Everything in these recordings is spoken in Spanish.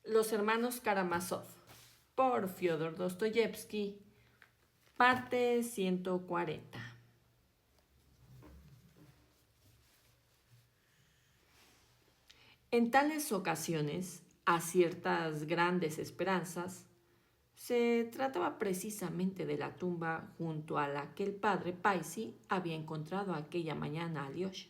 Los hermanos Karamazov, por Fyodor Dostoyevsky, parte 140. En tales ocasiones, a ciertas grandes esperanzas, se trataba precisamente de la tumba junto a la que el padre Paisi había encontrado aquella mañana a Alyosha.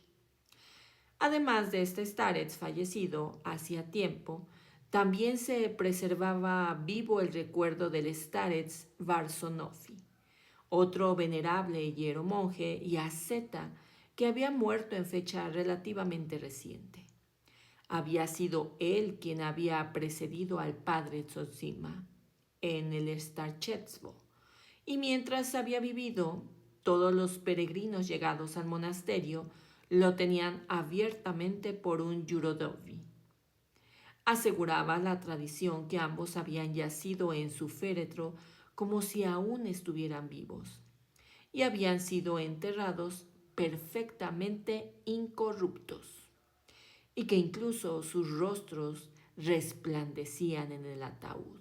Además de este starets fallecido hacía tiempo, también se preservaba vivo el recuerdo del starets Varsonofi, otro venerable hieromonje y asceta que había muerto en fecha relativamente reciente. Había sido él quien había precedido al padre Tzotzima en el Starchetstvo, y mientras había vivido, todos los peregrinos llegados al monasterio lo tenían abiertamente por un yurodovi. Aseguraba la tradición que ambos habían yacido en su féretro como si aún estuvieran vivos, y habían sido enterrados perfectamente incorruptos, y que incluso sus rostros resplandecían en el ataúd.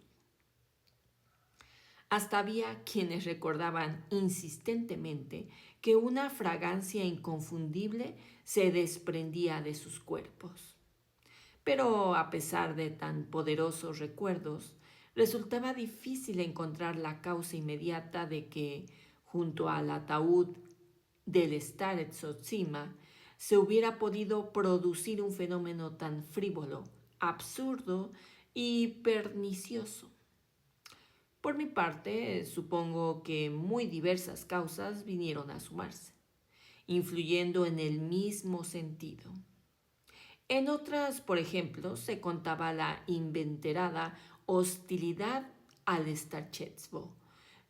Hasta había quienes recordaban insistentemente que una fragancia inconfundible se desprendía de sus cuerpos. Pero a pesar de tan poderosos recuerdos, resultaba difícil encontrar la causa inmediata de que, junto al ataúd del starets Tzotzima, se hubiera podido producir un fenómeno tan frívolo, absurdo y pernicioso. Por mi parte, supongo que muy diversas causas vinieron a sumarse, influyendo en el mismo sentido. En otras, por ejemplo, se contaba la inveterada hostilidad al Starchetstvo,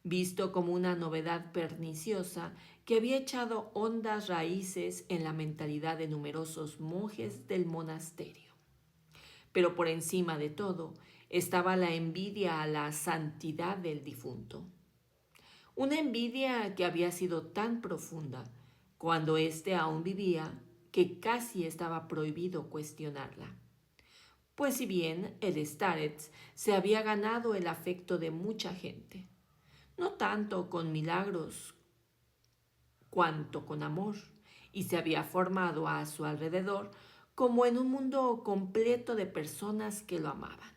visto como una novedad perniciosa que había echado hondas raíces en la mentalidad de numerosos monjes del monasterio. Pero por encima de todo estaba la envidia a la santidad del difunto. Una envidia que había sido tan profunda cuando éste aún vivía que casi estaba prohibido cuestionarla. Pues si bien el starets se había ganado el afecto de mucha gente, no tanto con milagros cuanto con amor, y se había formado a su alrededor como en un mundo completo de personas que lo amaban.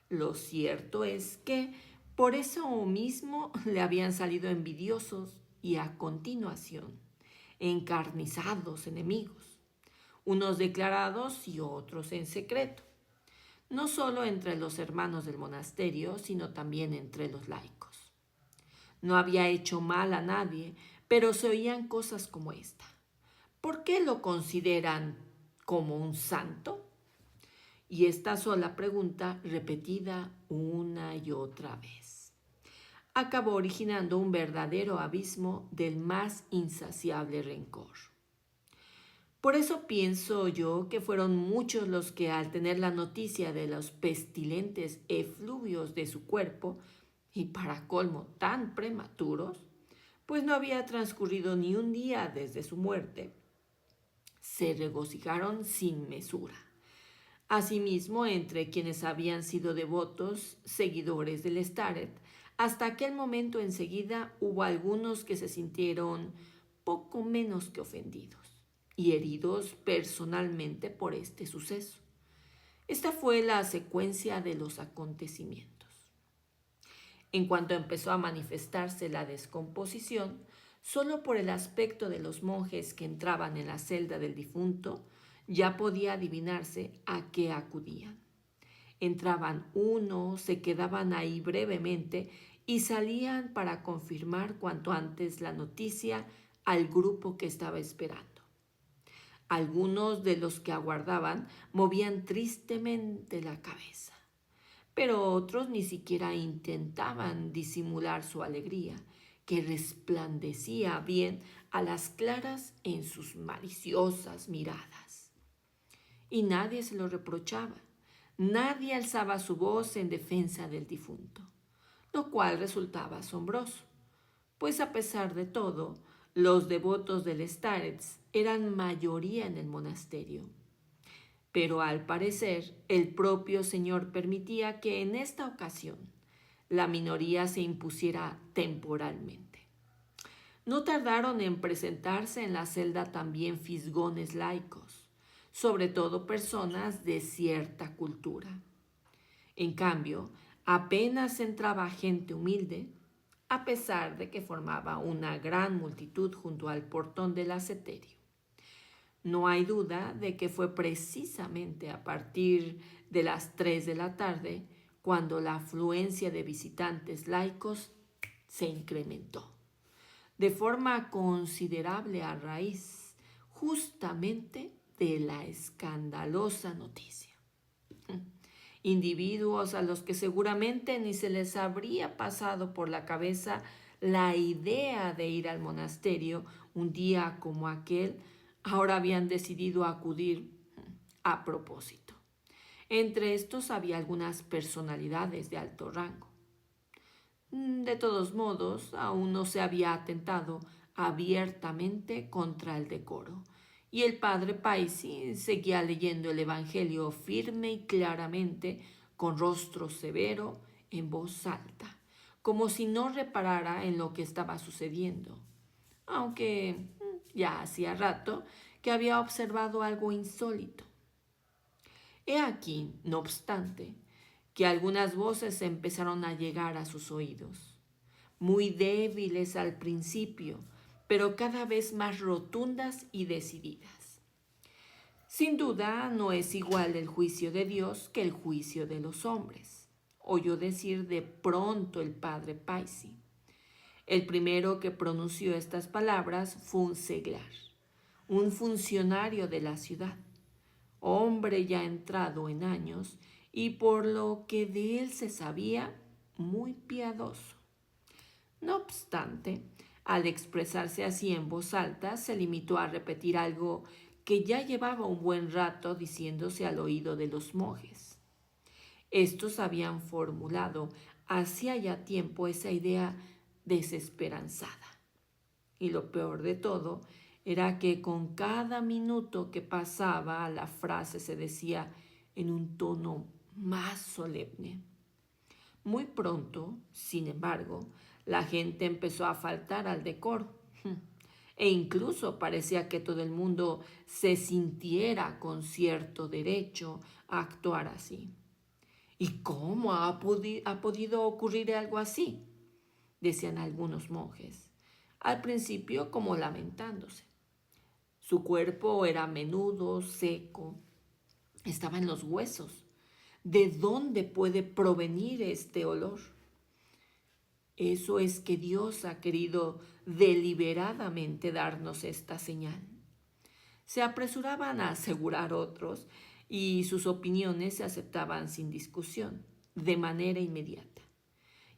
Lo cierto es que por eso mismo le habían salido envidiosos y a continuación encarnizados enemigos, unos declarados y otros en secreto, no solo entre los hermanos del monasterio, sino también entre los laicos. No había hecho mal a nadie, pero se oían cosas como esta. ¿Por qué lo consideran como un santo? Y esta sola pregunta, repetida una y otra vez, acabó originando un verdadero abismo del más insaciable rencor. Por eso pienso yo que fueron muchos los que, al tener la noticia de los pestilentes efluvios de su cuerpo, y para colmo tan prematuros, pues no había transcurrido ni un día desde su muerte, se regocijaron sin mesura. Asimismo, entre quienes habían sido devotos, seguidores del Staret, hasta aquel momento enseguida hubo algunos que se sintieron poco menos que ofendidos y heridos personalmente por este suceso. Esta fue la secuencia de los acontecimientos. En cuanto empezó a manifestarse la descomposición, solo por el aspecto de los monjes que entraban en la celda del difunto, ya podía adivinarse a qué acudían. Entraban uno, se quedaban ahí brevemente y salían para confirmar cuanto antes la noticia al grupo que estaba esperando. Algunos de los que aguardaban movían tristemente la cabeza, pero otros ni siquiera intentaban disimular su alegría, que resplandecía bien a las claras en sus maliciosas miradas. Y nadie se lo reprochaba, nadie alzaba su voz en defensa del difunto, lo cual resultaba asombroso, pues a pesar de todo, los devotos del starets eran mayoría en el monasterio. Pero al parecer el propio Señor permitía que en esta ocasión la minoría se impusiera temporalmente. No tardaron en presentarse en la celda también fisgones laicos, sobre todo personas de cierta cultura. En cambio, apenas entraba gente humilde, a pesar de que formaba una gran multitud junto al portón del asceterio. No hay duda de que fue precisamente a partir de las 3 de la tarde cuando la afluencia de visitantes laicos se incrementó de forma considerable a raíz justamente de la escandalosa noticia. Individuos a los que seguramente ni se les habría pasado por la cabeza la idea de ir al monasterio un día como aquel, ahora habían decidido acudir a propósito. Entre estos había algunas personalidades de alto rango. De todos modos, aún no se había atentado abiertamente contra el decoro, y el padre Paisi seguía leyendo el Evangelio firme y claramente, con rostro severo, en voz alta, como si no reparara en lo que estaba sucediendo, aunque ya hacía rato que había observado algo insólito. He aquí, no obstante, que algunas voces empezaron a llegar a sus oídos, muy débiles al principio, pero cada vez más rotundas y decididas. Sin duda no es igual el juicio de Dios que el juicio de los hombres, oyó decir de pronto el padre Paisi. El primero que pronunció estas palabras fue un seglar, un funcionario de la ciudad, hombre ya entrado en años y por lo que de él se sabía, muy piadoso. No obstante, al expresarse así en voz alta, se limitó a repetir algo que ya llevaba un buen rato diciéndose al oído de los monjes. Estos habían formulado hacía ya tiempo esa idea desesperanzada. Y lo peor de todo era que con cada minuto que pasaba la frase se decía en un tono más solemne. Muy pronto, sin embargo, la gente empezó a faltar al decoro e incluso parecía que todo el mundo se sintiera con cierto derecho a actuar así. ¿Y cómo ha podido ocurrir algo así?, decían algunos monjes, al principio como lamentándose. Su cuerpo era menudo, seco, estaba en los huesos. ¿De dónde puede provenir este olor? Eso es que Dios ha querido deliberadamente darnos esta señal. Se apresuraban a asegurar otros y sus opiniones se aceptaban sin discusión, de manera inmediata.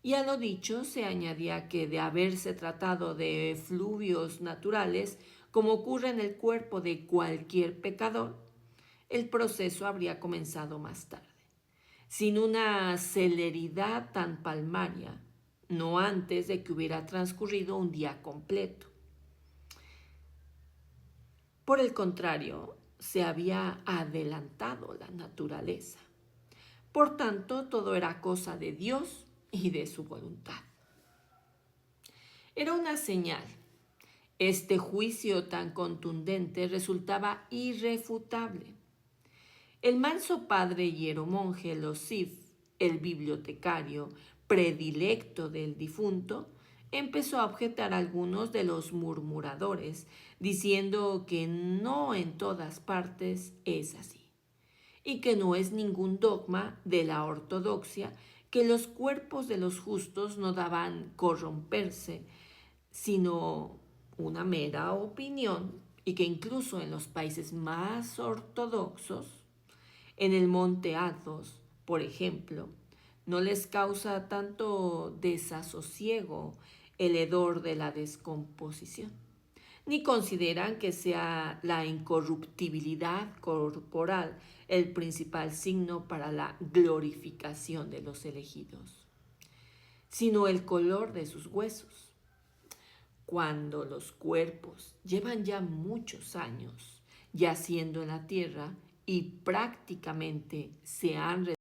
Y a lo dicho se añadía que de haberse tratado de fluvios naturales, como ocurre en el cuerpo de cualquier pecador, el proceso habría comenzado más tarde, sin una celeridad tan palmaria, no antes de que hubiera transcurrido un día completo. Por el contrario, se había adelantado la naturaleza. Por tanto, todo era cosa de Dios y de su voluntad. Era una señal. Este juicio tan contundente resultaba irrefutable. El manso padre hieromonje Losif, el bibliotecario predilecto del difunto, empezó a objetar a algunos de los murmuradores, diciendo que no en todas partes es así, y que no es ningún dogma de la ortodoxia que los cuerpos de los justos no daban corromperse, sino una mera opinión, y que incluso en los países más ortodoxos, en el monte Athos, por ejemplo, no les causa tanto desasosiego el hedor de la descomposición, ni consideran que sea la incorruptibilidad corporal el principal signo para la glorificación de los elegidos, sino el color de sus huesos. Cuando los cuerpos llevan ya muchos años yaciendo en la tierra, y prácticamente se han